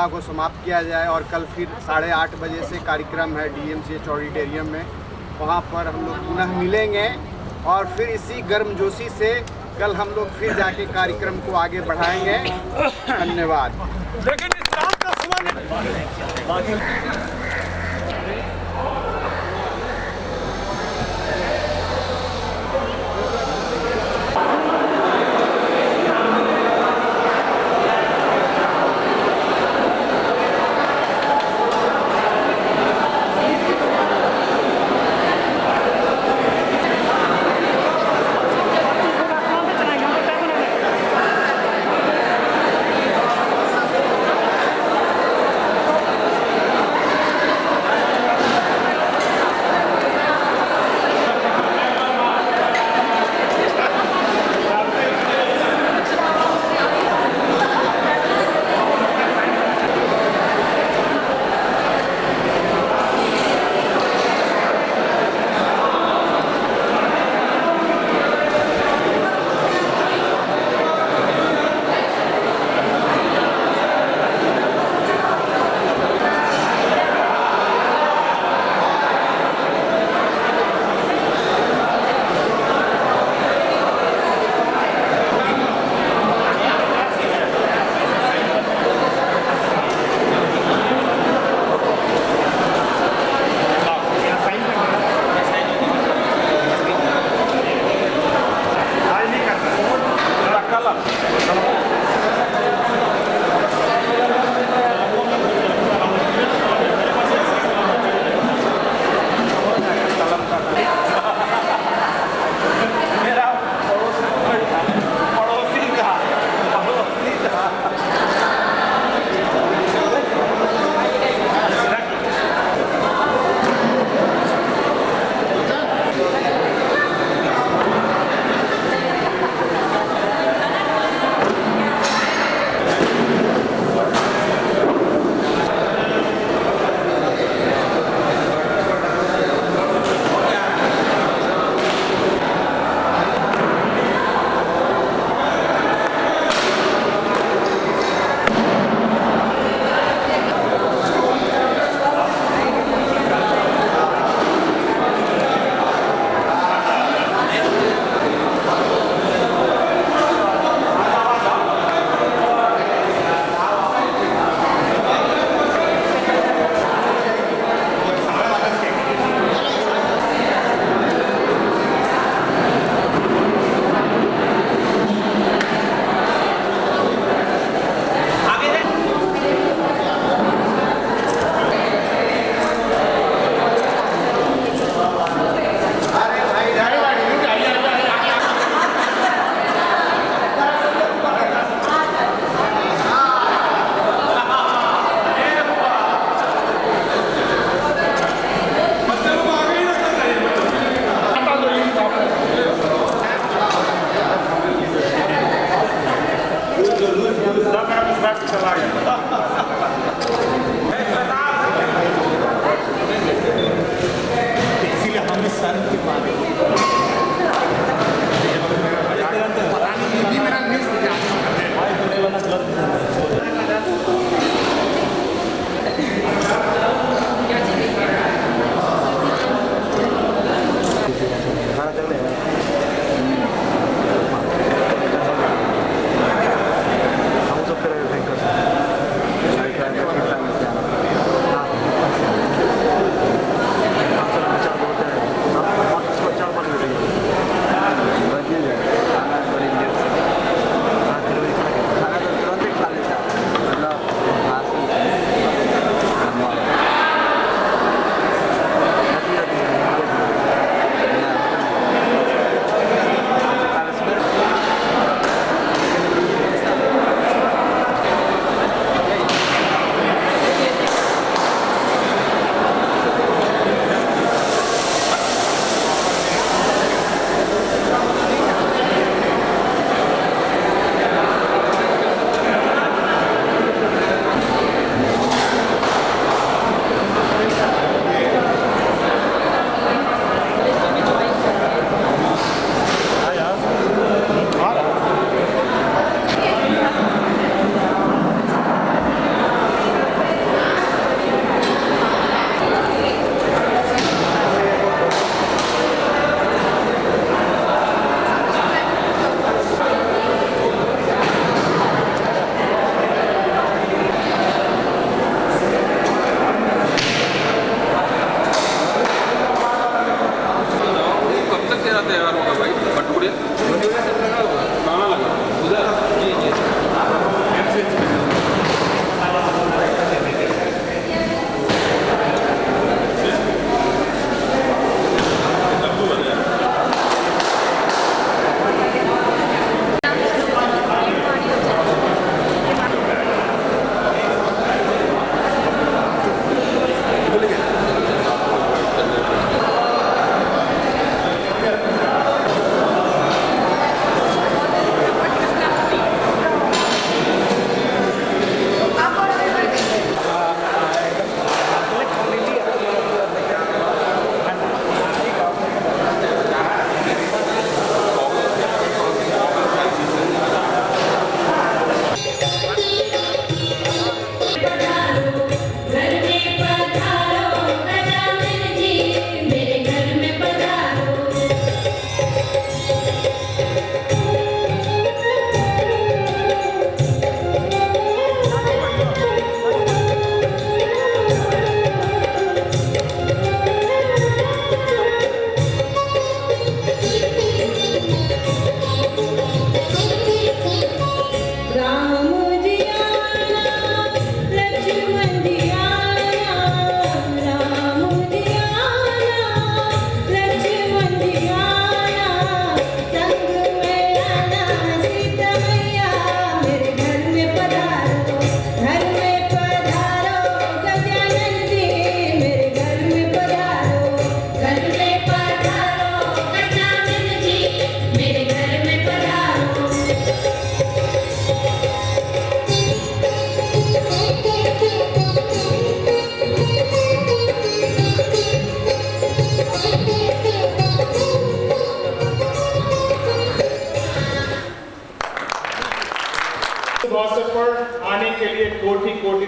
को समाप्त किया जाए और कल फिर 8:30 बजे से कार्यक्रम है DMCH ऑडिटोरियम में, वहाँ पर हम लोग पुनः मिलेंगे और फिर इसी गर्मजोशी से कल हम लोग फिर जाके कार्यक्रम को आगे बढ़ाएंगे। धन्यवाद। लेकिन इस काम का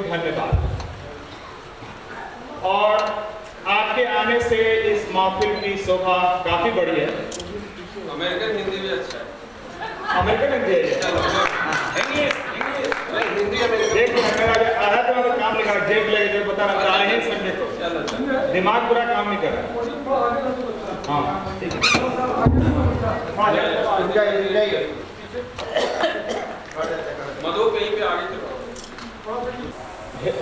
धन्यवाद। और आपके आने से इस महफिल की शोभा काफी बढ़ी है। अमेरिकन हिंदी भी अच्छा है। अमेरिकन हिंदी है, हिंदी देख मेरा आधा तो मैं काम लिखा देख ले जो बता रहा था ही समझे तो दिमाग पूरा काम नहीं कर रहा। हाँ ठीक है। मधु कहीं पे आगे चलो।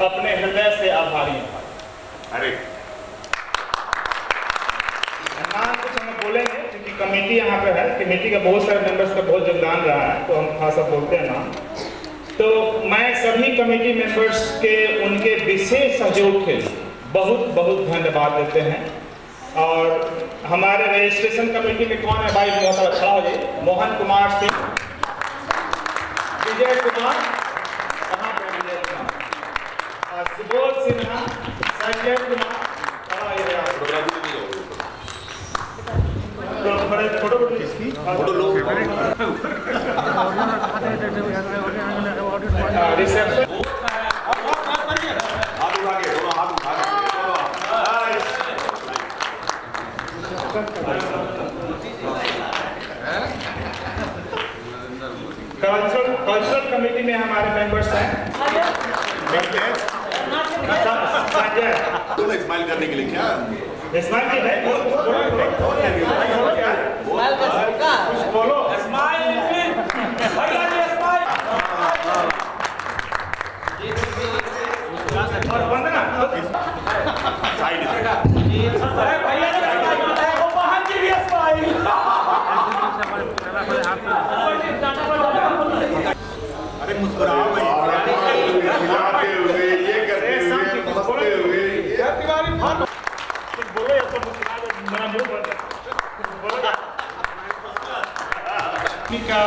अपने हृदय से आभारी हैं। अरे कुछ हम बोलेंगे क्योंकि कमेटी यहाँ पे है, कमेटी का बहुत सारे मेंबर्स का बहुत योगदान रहा है, तो हम खासा बोलते हैं ना। तो मैं सभी कमेटी मेंबर्स के उनके विशेष सहयोग के लिए बहुत बहुत धन्यवाद देते हैं। और हमारे रजिस्ट्रेशन कमेटी में कौन है भाई, बहुत अच्छा हो जाए। मोहन कुमार सिंह, विजय कुमार, कहाँ पे विजय कुमार, सुबोध सिन्हा, संजय कुमार, फोटो लो। रिसेप्शन हाथ उठा के, दोनों हाथ उठा के, कल्चरल कमेटी में हमारे मेंबर्स हैं। तुम स्माइल करने के लिए क्या स्माइल की है बोलो स्माइल और वंदना साइड अरे मुस्कुराओ भाई, ये करते हुए बोलो या तो मुस्कुरा दो, मेरा मुंह बंद है। बोलो का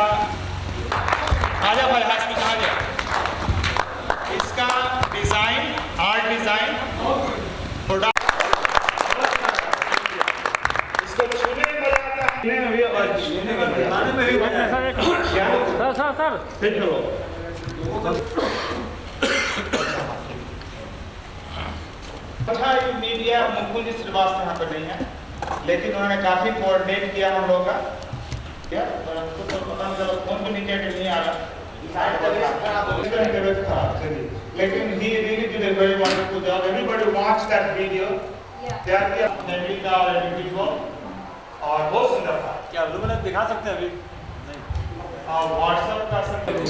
आजा भाई हाशमी कहाँ गया? इसका डिजाइन, आर्ट डिजाइन, प्रोडक्ट, इसको छूने में मजा आता है और छूने में मजा आता है। सर ठीक है। अच्छा मीडिया मुकुल जी श्रीवास्तव यहाँ पर नहीं है, लेकिन उन्होंने काफी कोऑर्डिनेट किया हम लोगों का। परंतु तो पता नहीं चला फोन पे नीचे नहीं आ रहा, लेकिन he really did a very wonderful job. Everybody watched that video. तैयार किया फैमिली का और एडिटिंग को, और बहुत सुंदर था। क्या लुमिनस दिखा सकते हैं अभी? और व्हाट्सएप कर सकते हैं।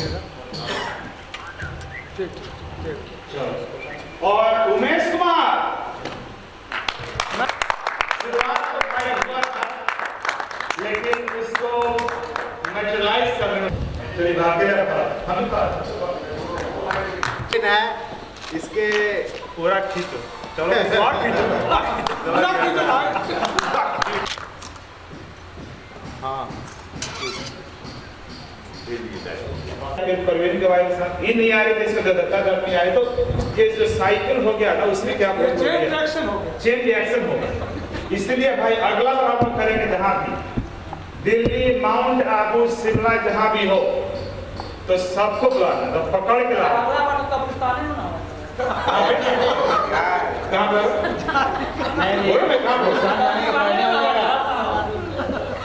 और उमेश कुमार शुरुआत तो भाई हुआ था, लेकिन उसको मैटेरियलाइज करने में थोड़ी भाग्य रखा हम है इसके पूरा खींचो, चलो और खींचो, हाँ परवीन के भाई साहब ये नहीं आ रही थी, इसमें धक्का नहीं आ रही, तो ये जो साइकिल हो गया ना उसमें क्या चेन रिएक्शन हो गया। इसलिए भाई अगला बार हम करेंगे जहाँ भी दिल्ली, माउंट आबू, शिमला जहाँ भी हो तो सबको बुलाना, तो पकड़ के लाना। कहाँ पर?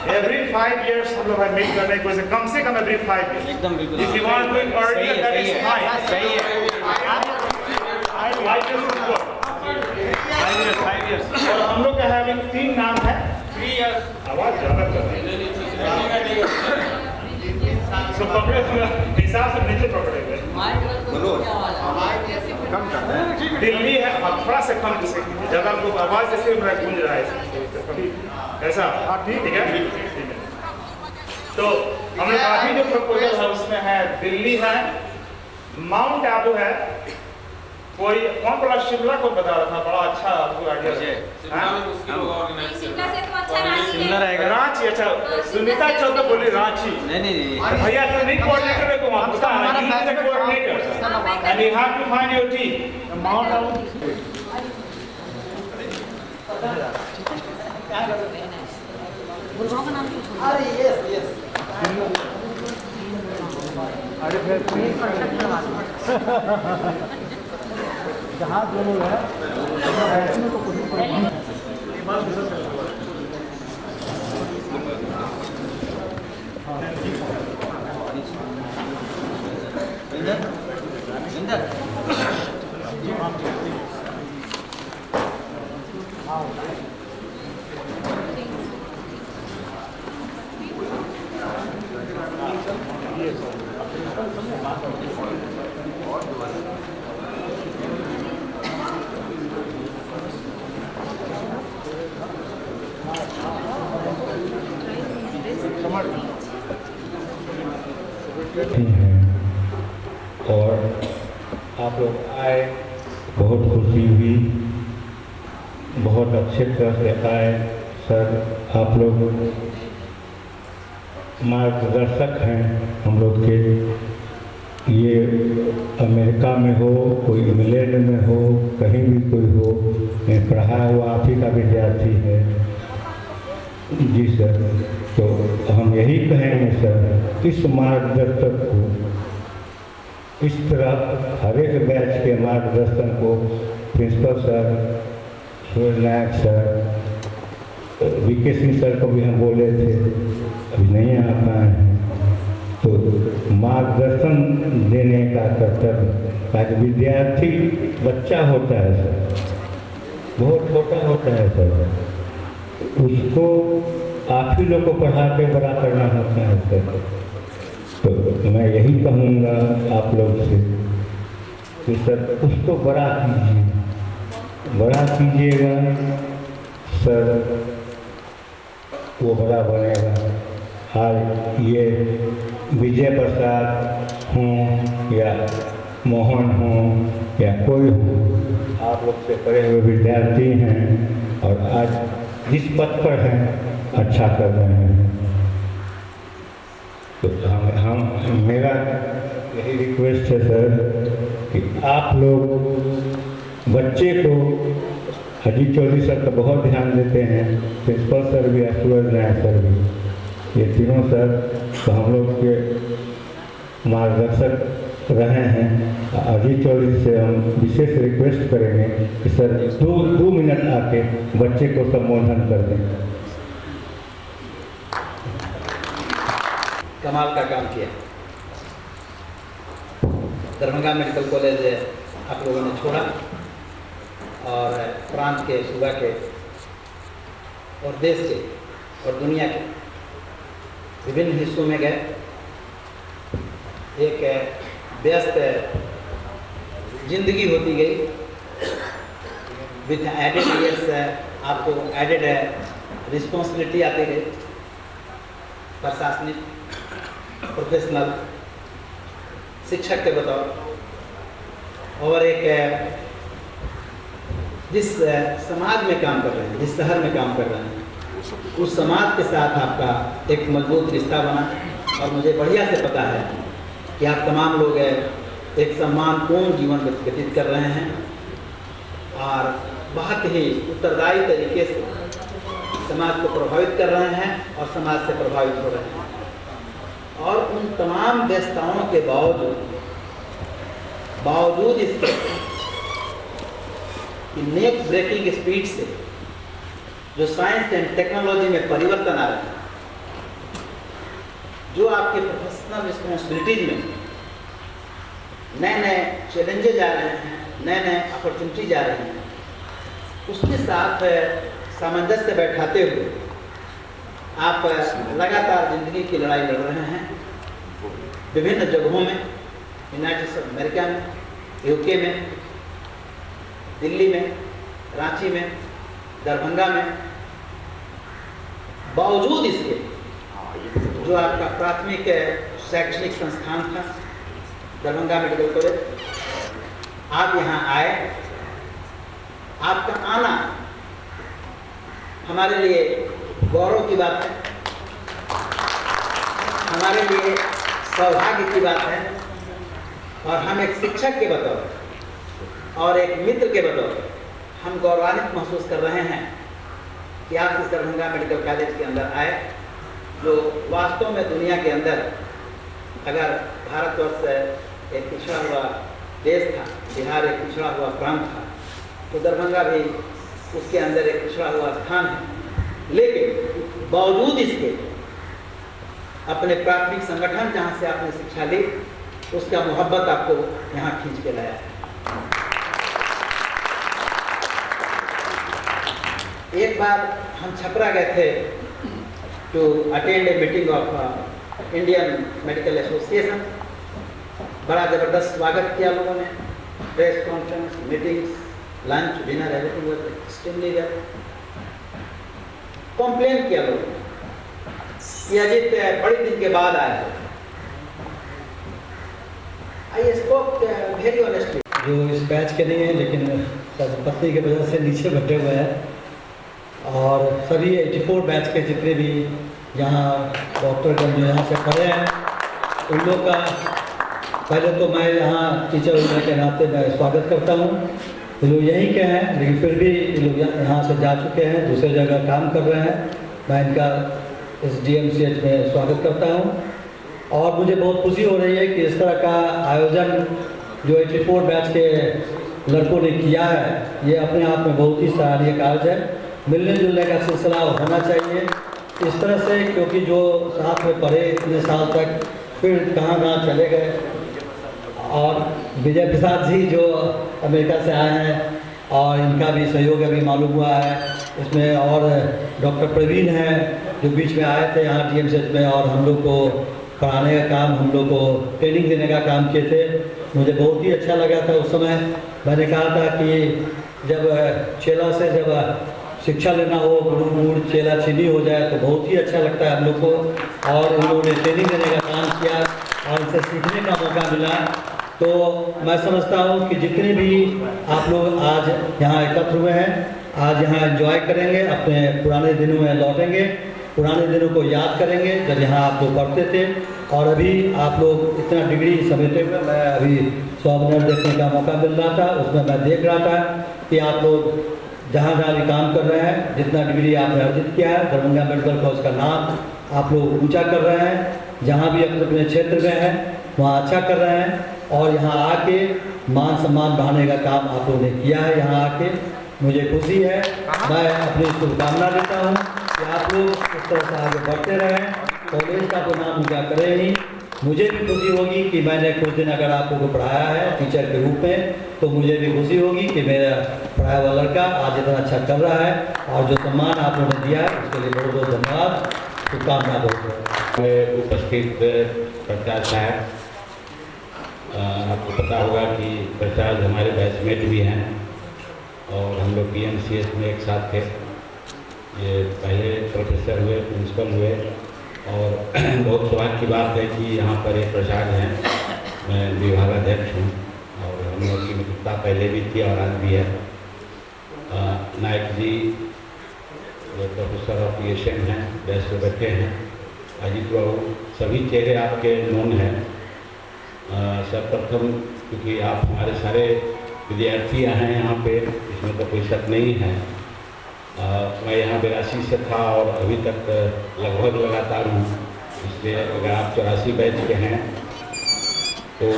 Every 5 years हम लोग मीट करने को, कम से कम every 5 years. एकदम बिल्कुल। If you want to earlier, that is fine. सही है। 5 years is good. 5 years। और हम लोग का having 3 नाम है। 3 years। आवाज ज़्यादा कर रही है। तो पकड़े हिसाब से नीचे पकड़े हुए। कम कर दिल्ली है, अब थोड़ा सा कम जैसे ज़्यादा हमको आवाज जैसे मेरा गूंज रहा है ऐसा। हाँ ठीक है। तो हमने अभी जो प्रपोजल है उसमें है दिल्ली है, माउंट आबू है, कोई कौन बड़ा शिमला को बता रहा था, बड़ा अच्छा आपको आइडिया है। शिमला रहेगा। रांची, अच्छा सुनीता चौधरी बोली रांची। नहीं भैया तो नहीं कोऑर्डिनेटर को वहां पता है, he is the coordinator and you have to find your team. Mount Abu Gurgaon का नाम पूछो। अरे यस अरे फिर जहाँ जो लोग हैं बैठने को कोशिश करें। हैं और आप लोग आए, बहुत खुशी हुई, बहुत अच्छे तरह से आए। सर आप लोग मार्गदर्शक हैं हम लोग के, ये अमेरिका में हो, कोई इंग्लैंड में हो, कहीं भी कोई हो, पढ़ा हुआ आप ही का विद्यार्थी है। जी सर, तो हम यही कहेंगे सर, इस मार्गदर्शक को इस तरह हर एक बैच के मार्गदर्शन को प्रिंसिपल सर, सूरज नायक सर, वीके सिंह सर को भी हम बोले थे, अभी नहीं आ पाए हैं, तो मार्गदर्शन देने का कर्तव्य, ताकि विद्यार्थी बच्चा होता है सर, बहुत छोटा होता है सर, उसको आप ही लोग को पढ़ा के बड़ा करना होता है सर। तो मैं यही कहूँगा आप लोग से कि सर उसको बड़ा कीजिए, बड़ा कीजिएगा सर, वो बड़ा बनेगा। आज ये विजय प्रसाद हों या मोहन हों या कोई हो, आप लोग से पढ़े हुए विद्यार्थी हैं और आज जिस पद पर हैं अच्छा कर रहे हैं। तो हम मेरा यही रिक्वेस्ट है सर कि आप लोग बच्चे को, अजीत चौधरी सर का बहुत ध्यान देते हैं, प्रिंसिपल सर भी, सूरज नायक सर भी, ये तीनों सर तो हम लोग के मार्गदर्शक रहे हैं। अजीत चौधरी से हम विशेष रिक्वेस्ट करेंगे कि सर दो मिनट आके बच्चे को संबोधन कर दें। कमाल का काम किया। दरभंगा मेडिकल कॉलेज आप लोगों ने छोड़ा और प्रांत के, सूबा के और देश के और दुनिया के विभिन्न हिस्सों में गए। एक व्यस्त जिंदगी होती गई, विथ एडेड ईयर्स आपको एडेड रिस्पॉन्सिबिलिटी आती गई, प्रशासनिक, प्रोफेशनल, शिक्षक के बतौर, और एक जिस समाज में काम कर रहे हैं, जिस शहर में काम कर रहे हैं, उस समाज के साथ आपका एक मजबूत रिश्ता बना। और मुझे बढ़िया से पता है कि आप तमाम लोग एक सम्मानपूर्ण जीवन व्यतीत कर रहे हैं और बहुत ही उत्तरदायी तरीके से समाज को प्रभावित कर रहे हैं और समाज से प्रभावित हो रहे हैं। और उन तमाम व्यस्तताओं के बावजूद इसके कि नेक ब्रेकिंग स्पीड से जो साइंस एंड टेक्नोलॉजी में परिवर्तन आ रहे हैं, जो आपके प्रोफेशनल रिस्पॉन्सिबिलिटीज में नए नए चैलेंजेज आ रहे हैं, नए नए अपॉर्चुनिटीज आ रही हैं, उसके साथ सामंजस्य बैठाते हुए आप लगातार जिंदगी की लड़ाई लड़ रहे हैं। विभिन्न जगहों में, यूनाइटेड स्टेट्स अमेरिका में, यूके में, दिल्ली में, रांची में, दरभंगा में, बावजूद इसके जो आपका प्राथमिक शैक्षणिक संस्थान था दरभंगा मेडिकल कॉलेज, आप यहाँ आए। आपका आना हमारे लिए गौरव की बात है, हमारे लिए सौभाग्य की बात है। और हम एक शिक्षक के बतौर और एक मित्र के बतौर हम गौरवान्वित महसूस कर रहे हैं कि आप इस दरभंगा मेडिकल कॉलेज के अंदर आए, जो वास्तव में दुनिया के अंदर, अगर भारतवर्ष एक पिछड़ा हुआ देश था बिहार एक पिछड़ा हुआ प्रांत था, तो दरभंगा भी उसके अंदर एक पिछड़ा हुआ स्थान है। लेकिन बावजूद इसके अपने प्राथमिक संगठन जहाँ से आपने शिक्षा ली, उसका मोहब्बत आपको यहाँ खींच के लाया है। एक बार हम छपरा गए थे to attend a meeting of Indian Medical Association. बड़ा ज़बरदस्त स्वागत किया लोगों ने, press conference, meetings, lunch, dinner, everything was extremely well. Complain किया लोगों ने कि अजीत बड़े दिन के बाद आए हो। I spoke very honestly. जो इस बैच के नहीं है लेकिन पत्नी की वजह से नीचे बैठे हुए हैं, और सभी 84 बैच के जितने भी यहाँ डॉक्टर जो यहाँ से पढ़े हैं उन लोग का पहले तो मैं यहाँ टीचर होने के नाते मैं स्वागत करता हूँ। ये लोग यहीं के हैं लेकिन फिर भी ये लोग यहाँ से जा चुके हैं, दूसरे जगह काम कर रहे हैं। मैं इनका इस DMCH में स्वागत करता हूँ और मुझे बहुत खुशी हो रही है कि इस तरह का आयोजन जो 84 बैच के लड़कों ने किया है, ये अपने आप में बहुत ही सराहनीय कार्य है। मिलने जुलने का सिलसिला होना चाहिए इस तरह से, क्योंकि जो साथ में पढ़े इतने साल तक फिर कहाँ कहाँ चले गए। और विजय प्रसाद जी जो अमेरिका से आए हैं और इनका भी सहयोग अभी मालूम हुआ है इसमें, और डॉक्टर प्रवीण हैं जो बीच में आए थे यहाँ DMCH में और हम लोग को पढ़ाने का काम, हम लोग को ट्रेनिंग देने का काम किए थे। मुझे बहुत ही अच्छा लगा था उस समय। मैंने कहा था कि जब चेला से जब शिक्षा लेना हो, गुरु चेला चीनी हो जाए तो बहुत ही अच्छा लगता है हम लोग को। और इन लोगों ने ट्रेनिंग देने का काम किया और इनसे सीखने का मौका मिला। तो मैं समझता हूँ कि जितने भी आप लोग आज यहाँ एकत्र हुए हैं, आज यहाँ एंजॉय करेंगे, अपने पुराने दिनों में लौटेंगे, पुराने दिनों को याद करेंगे जब यहाँ आप लोग पढ़ते थे। और अभी आप लोग इतना डिग्री समेटे हुए, मैं अभी 100 मिनट देखने का मौका मिल रहा था, उसमें मैं देख रहा था कि आप लोग जहाँ जहाँ भी काम कर रहे हैं, जितना डिग्री आपने अर्जित किया है, दरभंगा मेडिकल कॉलेज का नाम आप लोग ऊंचा कर रहे हैं। जहाँ भी अपने अपने क्षेत्र में हैं वहाँ अच्छा कर रहे हैं और यहाँ आके मान सम्मान बढ़ाने का काम आप लोगों ने किया है। यहाँ आके मुझे खुशी है, मैं अपनी शुभकामना देता हूँ कि आप लोग इस तरह से आगे बढ़ते रहें, कॉलेज का तो नाम ऊँचा करें ही। मुझे भी खुशी होगी कि मैंने कुछ दिन अगर आप लोगों को पढ़ाया है टीचर के रूप में, तो मुझे भी खुशी होगी कि मेरा पढ़ाया हुआ लड़का आज इतना अच्छा कर रहा है। और जो सम्मान आप लोगों ने दिया है उसके लिए बहुत बहुत धन्यवाद, शुभकामना बहुत। उपस्थित प्रसाद साहब, आपको पता होगा कि प्रसाद हमारे बैचमेट भी हैं और हम लोग DMCH में एक साथ थे। ये पहले प्रोफेसर हुए, प्रिंसिपल हुए और बहुत सौभाग्य की बात है कि यहाँ पर एक प्रसाद हैं, मैं विभागाध्यक्ष हूँ और हम लोग की मित्रता पहले भी थी और आज भी है। नायक जी जो प्रोफेसर ऑफ एशियन हैं, बैच पे बैठे हैं, अजीत बाबू, सभी चेहरे आपके नोन हैं। सर्वप्रथम क्योंकि आप हमारे सारे विद्यार्थी हैं यहाँ पे, इसमें तो कोई शक नहीं है। मैं यहाँ 82 से था और अभी तक लगभग लगातार हूँ, इसलिए अगर आप 84 बैच के हैं तो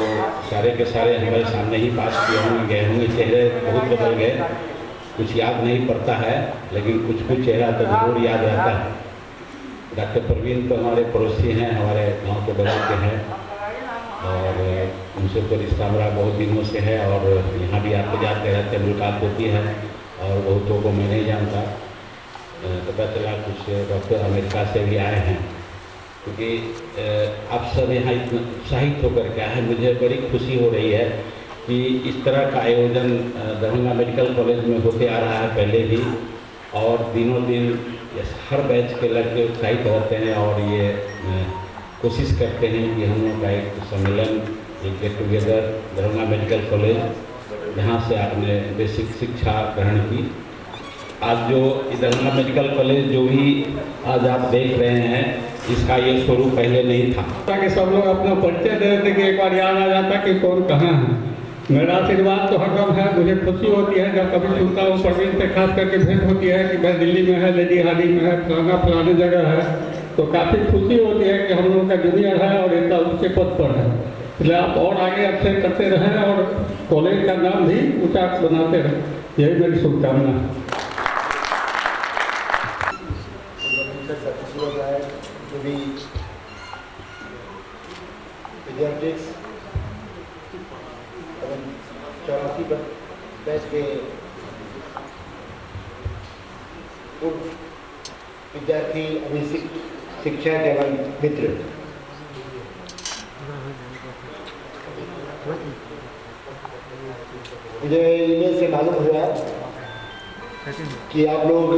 सारे के सारे हमारे सामने ही पास किए होंगे, गए होंगे। चेहरे बहुत बदल गए, कुछ याद नहीं पड़ता है लेकिन कुछ कुछ चेहरा तो जरूर याद रहता है। डॉक्टर प्रवीण तो हमारे पड़ोसी हैं, हमारे गाँव के बगल के हैं और उनसे तो रिश्ता हमारा बहुत दिनों से है और यहाँ भी आते जाते रहते, मुलाकात होती है और बहुतों को मैं नहीं जानता। पता चला कुछ डॉक्टर अमेरिका से भी आए हैं, क्योंकि आप सब यहाँ इतना उत्साहित होकर के आए हैं। मुझे बड़ी खुशी हो रही है कि इस तरह का आयोजन दरभंगा मेडिकल कॉलेज में होते आ रहा है पहले भी, और दिनों दिन हर बैच के लड़के उत्साहित रहते हैं और ये कोशिश करते हैं कि हम लोग का एक सम्मेलन, एक get together Darbhanga medical college, जहाँ से आपने बेसिक शिक्षा ग्रहण की। आज जो दरभंगा मेडिकल कॉलेज जो भी आज आप देख रहे हैं, इसका ये स्वरूप पहले नहीं था। ताकि सब लोग अपना परिचय दे देते कि एक बार याद आ जाता कि कौन कहाँ है। मेरा आशीर्वाद तो हरदम है। मुझे खुशी होती है जब कभी सुनता हूँ प्रवीण से खास करके भेंट होती है कि मैं दिल्ली में है, लेडी हाली में है, फलाना जगह है, तो काफ़ी खुशी होती है कि हम लोग का जूनियर है और इतना ऊँचे पद पर है। इसलिए आप और आगे अच्छे करते रहें और कॉलेज का नाम भी ऊंचा बनाते रहें, यही मेरी शुभकामना है। बैच के विद्यार्थी अभी शिक्षक एवं मित्र, मुझे ईमेल से मालूम हुआ कि आप लोग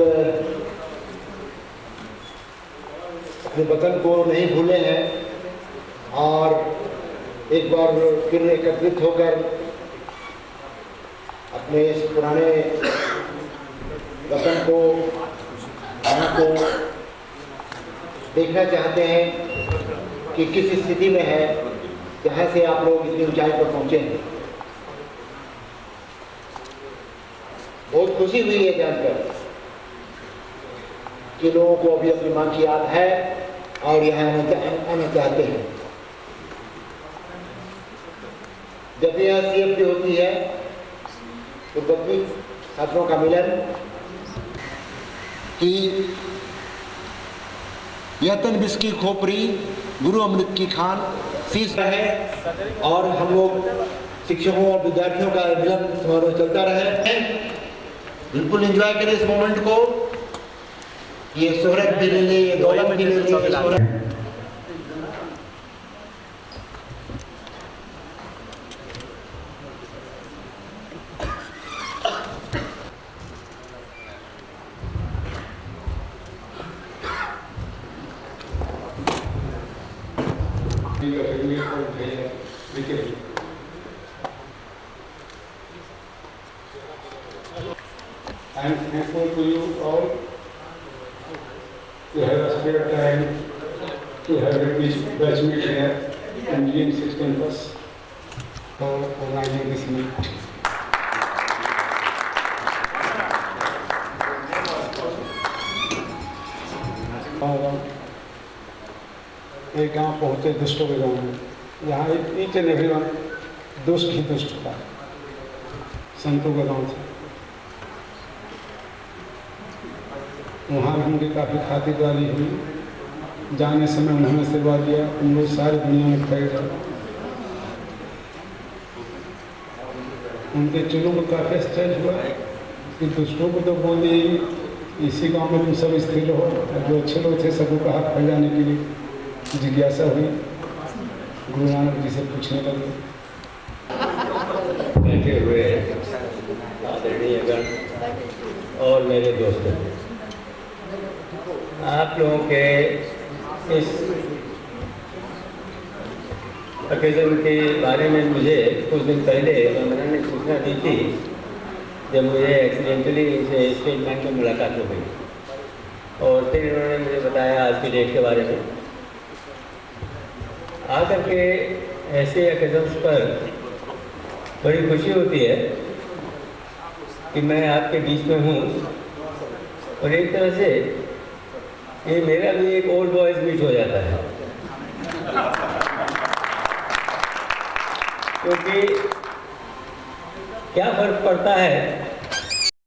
अपने वतन को नहीं भूले हैं और एक बार फिर एकत्रित होकर अपने इस पुराने वतन को, यहाँ को देखना चाहते हैं कि किस स्थिति में है, जहाँ से आप लोग इतनी ऊंचाई पर पहुँचे हैं। बहुत खुशी हुई है जानकर कि लोगों को अभी अपनी मां की याद है और यहाँ आना चाहते हैं। जब यहाँ CFD होती है तो बच्ची छात्रों का मिलन कि यतन बिस की खोपरी गुरु अमृत की खान शीश रहे और हम लोग शिक्षकों और विद्यार्थियों का मिलन समारोह चलता रहे। बिल्कुल एंजॉय करें इस मोमेंट को। ये शोहरत भी ले ले, ये दौलत भी ले ले। I am thankful to you all to have spared time to have a batch meet here in GM16 bus for organizing this meet. एक गांव पहुंचे दुष्टों के गांव में, यहाँ ईच एंड एवरीवन दुष्ट ही दुष्ट था। संतों का गांव था, वहाँ भी उनकी काफ़ी खातिरदारी हुई। जाने समय उन्होंने आशीर्वाद दिया, तुम लोग सारी दुनिया में फैल जाओ। उनके चुलों को काफ़ी आश्चर्य हुआ कि दुष्टों को तो बोल दिए इसी गांव में तुम सब स्थिर हो, जो अच्छे लोग थे सबको कहा फैल जाने के लिए। जिज्ञासा हुई, गुरु नानक जी से पूछने लगे। बैठे हुए आदरणीय गण और मेरे दोस्तों, आप लोगों के इस ओकेजन के बारे में मुझे कुछ दिन पहले वंदना ने सूचना दी थी, जब मुझे एक्सीडेंटली इनसे स्टेट बैंक में मुलाकात हो गई और फिर इन्होंने मुझे बताया आज की डेट के बारे में। आकर के ऐसे ओकेजन्स पर बड़ी खुशी होती है कि मैं आपके बीच में हूँ और एक तरह से ये मेरा भी एक ओल्ड बॉयज मीट हो जाता है, क्योंकि क्या फर्क पड़ता है